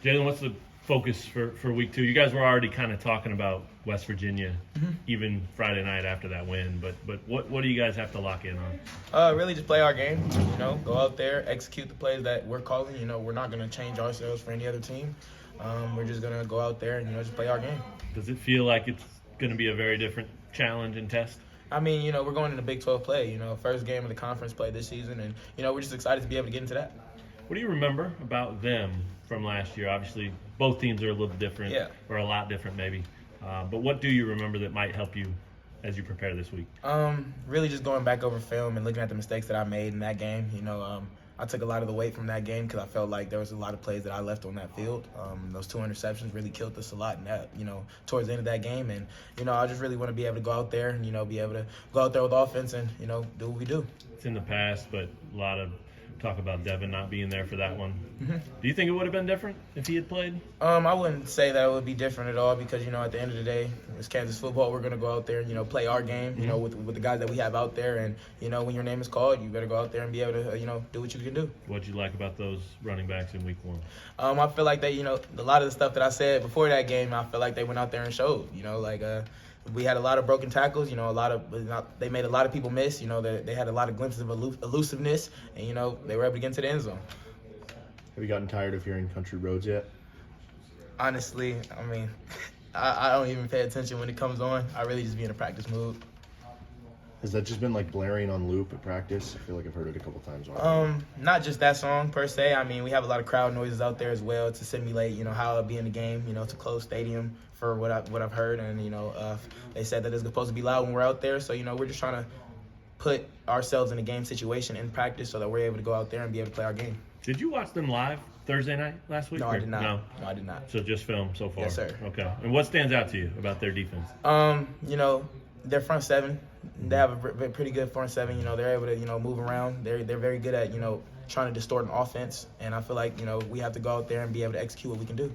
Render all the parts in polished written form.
Jalon, what's the focus for week 2? You guys were already kind of talking about West Virginia, even Friday night after that win. But what do you guys have to lock in on? Really just play our game. Go out there, execute the plays that we're calling. We're not going to change ourselves for any other team. We're just going to go out there and just play our game. Does it feel like it's going to be a very different challenge and test? I mean, we're going into Big 12 play. First game of the conference play this season, and we're just excited to be able to get into that. What do you remember about them from last year? Obviously, both teams are a little different, or a lot different maybe. But what do you remember that might help you as you prepare this week? Really just going back over film and looking at the mistakes that I made in that game. I took a lot of the weight from that game because I felt like there was a lot of plays that I left on that field. Those 2 interceptions really killed us a lot in that, towards the end of that game. And, I just really want to be able to go out there and, be able to go out there with offense and, do what we do. It's in the past, but a lot of talk about Devin not being there for that one. Do you think it would have been different if he had played? I wouldn't say that it would be different at all because, at the end of the day, it's Kansas football. We're going to go out there and, play our game, with the guys that we have out there. And, when your name is called, you better go out there and be able to, do what you can do. What'd you like about those running backs in week 1? I feel like they, a lot of the stuff that I said before that game, I feel like they went out there and showed, we had a lot of broken tackles, they made a lot of people miss, they had a lot of glimpses of elusiveness, and, they were able to get into the end zone. Have you gotten tired of hearing country roads yet? Honestly, I mean, I don't even pay attention when it comes on. I really just be in a practice mood. Has that just been like blaring on loop at practice? I feel like I've heard it a couple times already. Not just that song per se. I mean, we have a lot of crowd noises out there as well to simulate, how it'll be in the game. It's a closed stadium for what I've heard, and they said that it's supposed to be loud when we're out there. So we're just trying to put ourselves in a game situation in practice so that we're able to go out there and be able to play our game. Did you watch them live Thursday night last week? No, I did not. No, I did not. So just film so far? Yes, sir. Okay. And what stands out to you about their defense? Their front seven. They have a pretty good front seven. They're able to, move around. They're very good at, trying to distort an offense. And I feel like, we have to go out there and be able to execute what we can do.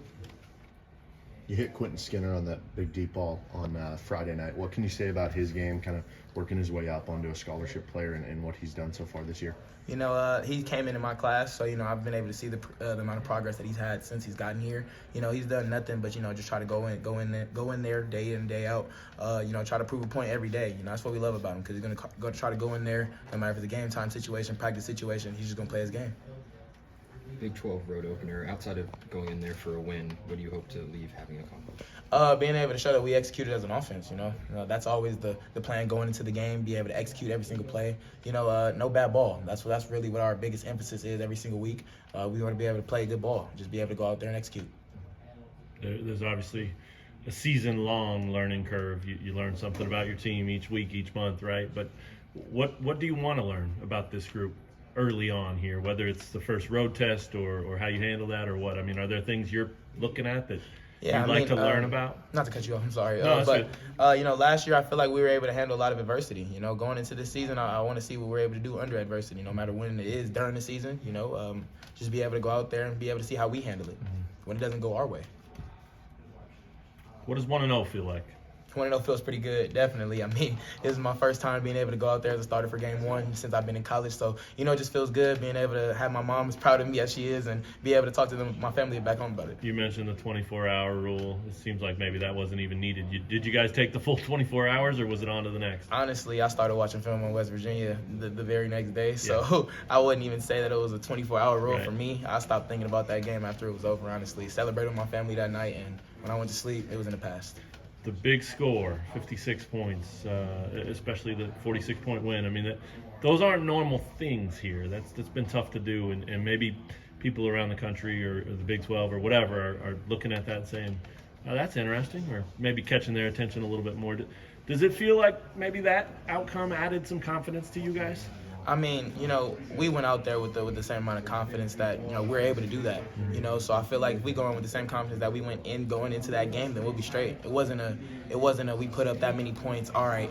You hit Quentin Skinner on that big deep ball on Friday night. What can you say about his game, kind of working his way up onto a scholarship player and what he's done so far this year? He came into my class, so, I've been able to see the amount of progress that he's had since he's gotten here. He's done nothing but, just try to go in there day in, day out, try to prove a point every day. That's what we love about him because he's going to try to go in there no matter if it's a game time situation, practice situation, he's just going to play his game. Big 12 road opener. Outside of going in there for a win, what do you hope to leave having accomplished? Being able to show that we executed as an offense, that's always the plan going into the game, be able to execute every single play, no bad ball. That's really what our biggest emphasis is every single week. We want to be able to play good ball, just be able to go out there and execute. There's obviously a season-long learning curve. You learn something about your team each week, each month, right? But what do you want to learn about this group early on here, whether it's the first road test or how you handle that or what? I mean, are there things you're looking at that you'd like to learn about? Not to cut you off, I'm sorry. No, but last year I feel like we were able to handle a lot of adversity. Going into this season, I want to see what we're able to do under adversity, no matter when it is during the season. Just be able to go out there and be able to see how we handle it when it doesn't go our way. What does 1-0 feel like? 1-0 feels pretty good, definitely. I mean, this is my first time being able to go out there as a starter for game 1 since I've been in college. So, it just feels good being able to have my mom as proud of me as she is and be able to talk to my family back home about it. You mentioned the 24-hour rule. It seems like maybe that wasn't even needed. Did you guys take the full 24 hours or was it on to the next? Honestly, I started watching film on West Virginia the very next day. So I wouldn't even say that it was a 24-hour rule for me. I stopped thinking about that game after it was over, honestly. Celebrated with my family that night, and when I went to sleep, it was in the past. The big score, 56 points, especially the 46-point win. I mean, those aren't normal things here. That's been tough to do, and maybe people around the country or the Big 12 or whatever are looking at that and saying, oh, that's interesting, or maybe catching their attention a little bit more. Does it feel like maybe that outcome added some confidence to you guys? I mean, we went out there with the same amount of confidence that, we're able to do that. So I feel like if we go in with the same confidence that we went in going into that game, then we'll be straight. It wasn't a we put up that many points, all right,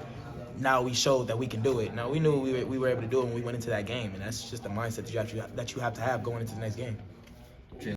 now we showed that we can do it. No, we knew we were able to do it when we went into that game, and that's just the mindset that you have to have going into the next game.